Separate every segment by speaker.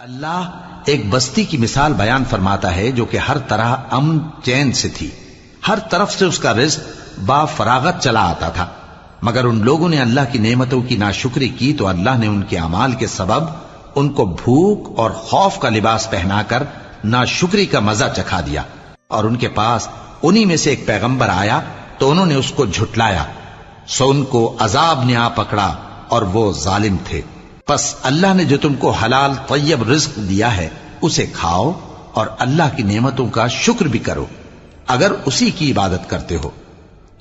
Speaker 1: اللہ ایک بستی کی مثال بیان فرماتا ہے جو کہ ہر طرح امن چین سے تھی، ہر طرف سے اس کا رزق با فراغت چلا آتا تھا، مگر ان لوگوں نے اللہ کی نعمتوں کی ناشکری کی تو اللہ نے ان کے اعمال کے سبب ان کو بھوک اور خوف کا لباس پہنا کر ناشکری کا مزہ چکھا دیا، اور ان کے پاس انہی میں سے ایک پیغمبر آیا تو انہوں نے اس کو جھٹلایا، سو ان کو عذاب نے آ پکڑا اور وہ ظالم تھے۔ پس اللہ نے جو تم کو حلال طیب رزق دیا ہے اسے کھاؤ اور اللہ کی نعمتوں کا شکر بھی کرو اگر اسی کی عبادت کرتے ہو۔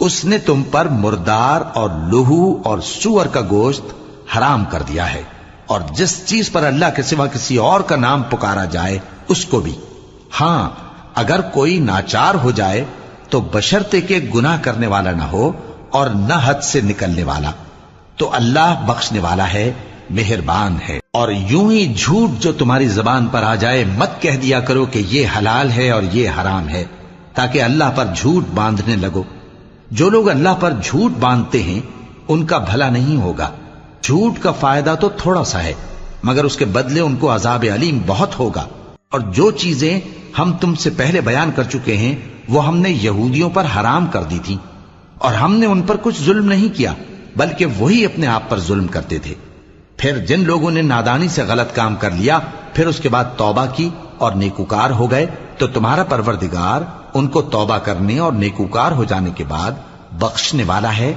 Speaker 1: اس نے تم پر مردار اور لہو اور سور کا گوشت حرام کر دیا ہے، اور جس چیز پر اللہ کے سوا کسی اور کا نام پکارا جائے اس کو بھی، ہاں اگر کوئی ناچار ہو جائے تو بشرطے کہ گناہ کرنے والا نہ ہو اور نہ حد سے نکلنے والا، تو اللہ بخشنے والا ہے، مہربان ہے۔ اور یوں ہی جھوٹ جو تمہاری زبان پر آ جائے مت کہہ دیا کرو کہ یہ حلال ہے اور یہ حرام ہے، تاکہ اللہ پر جھوٹ باندھنے لگو۔ جو لوگ اللہ پر جھوٹ باندھتے ہیں ان کا بھلا نہیں ہوگا۔ جھوٹ کا فائدہ تو تھوڑا سا ہے، مگر اس کے بدلے ان کو عذاب علیم بہت ہوگا۔ اور جو چیزیں ہم تم سے پہلے بیان کر چکے ہیں وہ ہم نے یہودیوں پر حرام کر دی تھی، اور ہم نے ان پر کچھ ظلم نہیں کیا بلکہ وہی اپنے آپ پر ظلم کرتے تھے۔ پھر جن لوگوں نے نادانی سے غلط کام کر لیا پھر اس کے بعد توبہ کی اور نیکوکار ہو گئے تو تمہارا پروردگار ان کو توبہ کرنے اور نیکوکار ہو جانے کے بعد بخشنے والا ہے،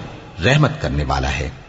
Speaker 1: رحمت کرنے والا ہے۔